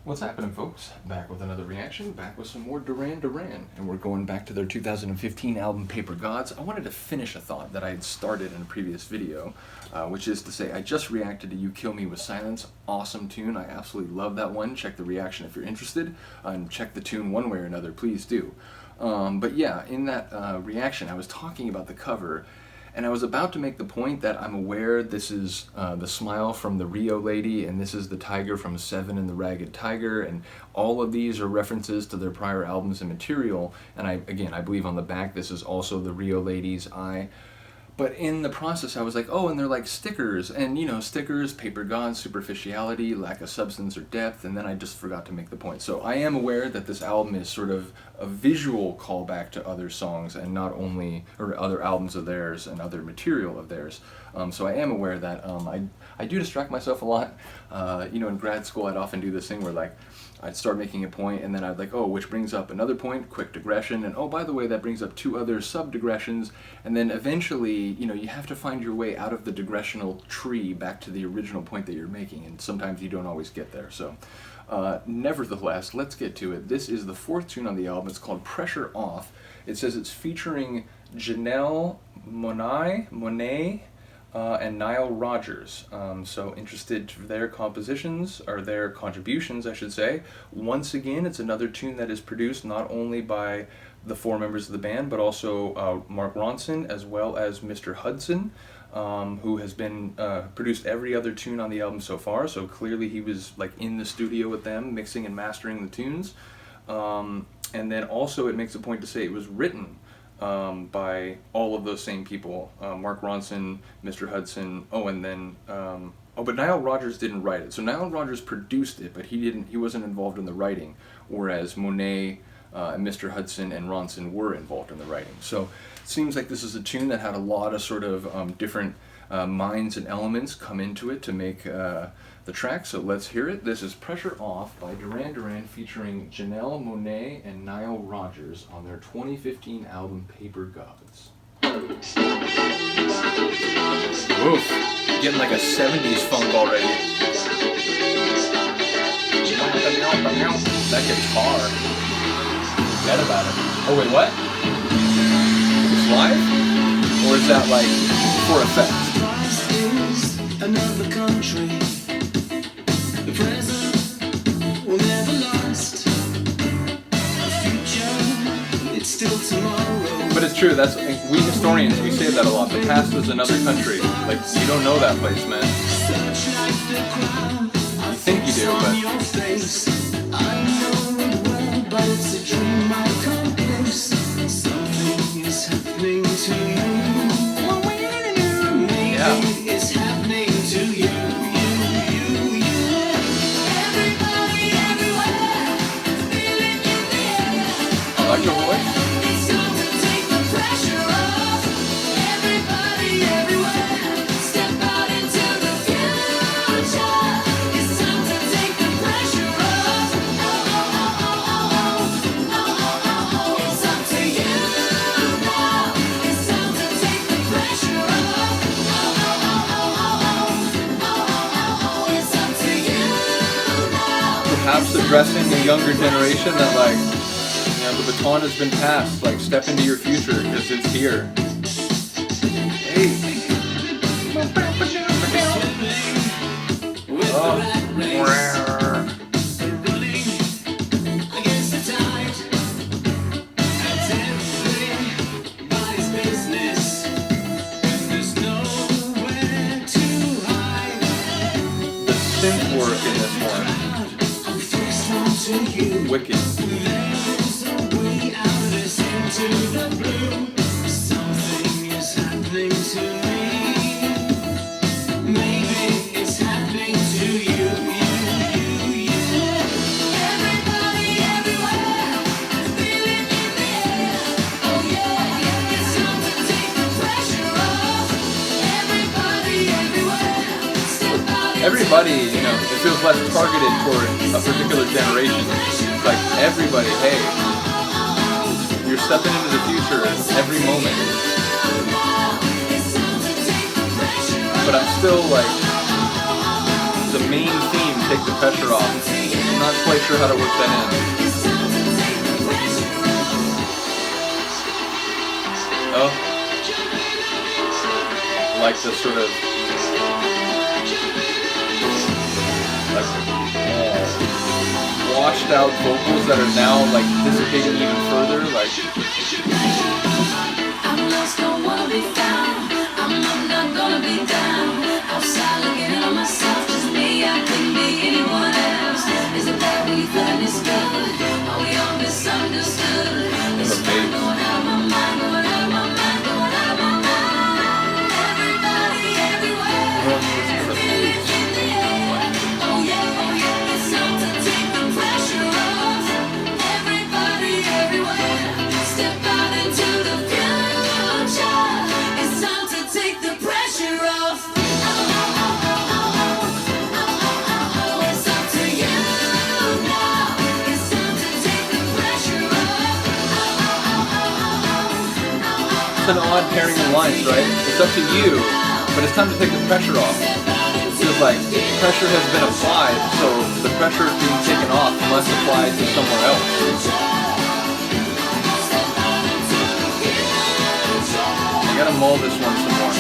What's happening, folks? Back with another reaction, back with some more Duran Duran, and we're going back to their 2015 album Paper Gods. I wanted to finish a thought that I had started in a previous video, which is to say I just reacted to You Kill Me With Silence. Awesome tune, I absolutely love that one. Check the reaction if you're interested, and check the tune one way or another, please do. But yeah, in that reaction I was talking about the cover, and I was about to make the point that I'm aware this is the smile from the Rio lady, and this is the tiger from Seven and the Ragged Tiger, and all of these are references to their prior albums and material. And I believe on the back this is also the Rio lady's eye. But in the process, I was like, oh, and they're like stickers, and you know, stickers, paper gods, superficiality, lack of substance or depth, and then I just forgot to make the point. So I am aware that this album is sort of a visual callback to other songs and not only, or other albums of theirs and other material of theirs. So I am aware that I do distract myself a lot. You know, in grad school, I'd often do this thing where like, I'd start making a point and then I'd like, oh, which brings up another point, quick digression, and oh, by the way, that brings up two other sub-digressions, and then eventually, you know, you have to find your way out of the digressional tree back to the original point that you're making, and sometimes you don't always get there. So, nevertheless, let's get to it. This is the fourth tune on the album. It's called Pressure Off. It says it's featuring Janelle, Monáe, and Nile Rodgers. So interested for their compositions, or their contributions, I should say. Once again, it's another tune that is produced not only by the four members of the band, but also Mark Ronson, as well as Mr. Hudson, who has been produced every other tune on the album so far. So clearly he was like in the studio with them, mixing and mastering the tunes. And then also it makes a point to say it was written by all of those same people, Mark Ronson, Mr. Hudson, and then, but Nile Rodgers didn't write it. So Nile Rodgers produced it, but he wasn't involved in the writing, whereas Monáe, Mr. Hudson, and Ronson were involved in the writing. So it seems like this is a tune that had a lot of sort of different minds and elements come into it to make the track, so let's hear it. This is Pressure Off by Duran Duran featuring Janelle, Monáe, and Nile Rodgers on their 2015 album Paper Gods. Oof, getting like a 70s funk already. That guitar. Forget about it. Oh wait, what? It's live? Or is that like for effect? Another country. The present will never last. The future, it's still tomorrow. But it's true, that's, we historians, we say that a lot. The past is another country. Like, you don't know that place, man. You think you do, but... I know it well, but it's a dream I can't lose. Something is happening to you. Maybe it's happening to you. I like your voice. It's time to take the pressure off. Everybody, everywhere, step out into the future. It's time to take the pressure off. It's up to you now. It's time to take the pressure off. It's up to you now. Perhaps addressing the younger generation that like, the baton has been passed, like step into your future, because it's here. Hey! Against the tide, that's everybody's business. There's nowhere to hide. The synth work in this I'm fixed onto you. one, wicked. There's a way out of this into the blue. Something is happening to me. Maybe it's happening to you. Everybody, everywhere, feeling in the air. Oh yeah, it's time to take the pressure off. Everybody, everywhere, step out. Everybody, you know, it feels less targeted toward a particular generation. It's like everybody, hey, you're stepping into the future every moment. But I'm still like, the main theme, take the pressure off. I'm not quite sure how to work that in. Oh, like the sort of like washed out vocals that are now like dissipating even further, like. I'm lost, don't wanna be found. I'm not gonna be down. Outside looking at myself, just me. I couldn't be anyone else. Is it bad when you feel it's good? Are we all misunderstood? It's going out of my mind, going out of my mind, going out of my mind. Everybody, everywhere. Everything in the air. Oh yeah, it's time to take the pressure off. Everybody, everywhere. Step out into the future. It's time to take the pressure off. It's up to you now. It's time to take the pressure off. It's an odd pairing of lines, right? It's up to you, but it's time to take the pressure off. Feels like pressure has been applied, so the pressure being taken off must apply to somewhere else. I gotta mull this one some more.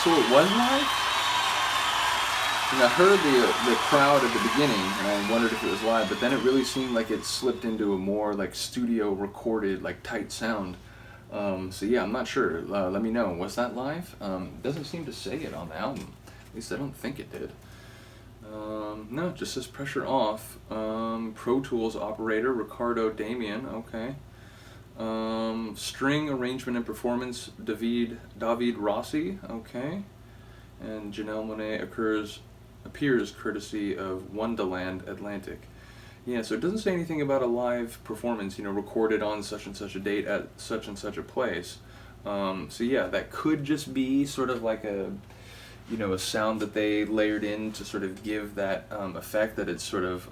So it was live? And I heard the crowd at the beginning, and I wondered if it was live, but then it really seemed like it slipped into a more like studio recorded, like tight sound. So yeah, I'm not sure. Let me know. Was that live? Doesn't seem to say it on the album. At least I don't think it did. No, it just says pressure off. Pro Tools operator Ricardo Damian. Okay. String arrangement and performance David Rossi. Okay. And Janelle Monáe appears courtesy of Wonderland Atlantic. Yeah, so it doesn't say anything about a live performance, recorded on such and such a date at such and such a place. So yeah, that could just be sort of like a sound that they layered in to sort of give that effect that it's sort of,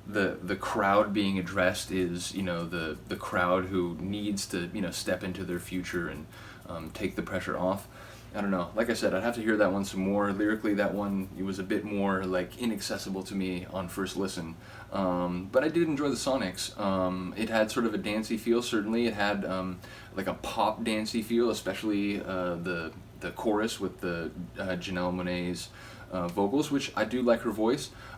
the crowd being addressed is, the crowd who needs to, step into their future and take the pressure off. I don't know. Like I said, I'd have to hear that one some more. Lyrically, that one, it was a bit more like inaccessible to me on first listen. But I did enjoy the sonics. It had sort of a dancey feel. Certainly, it had like a pop dancey feel, especially the chorus with the Janelle Monáe's vocals, which I do like her voice.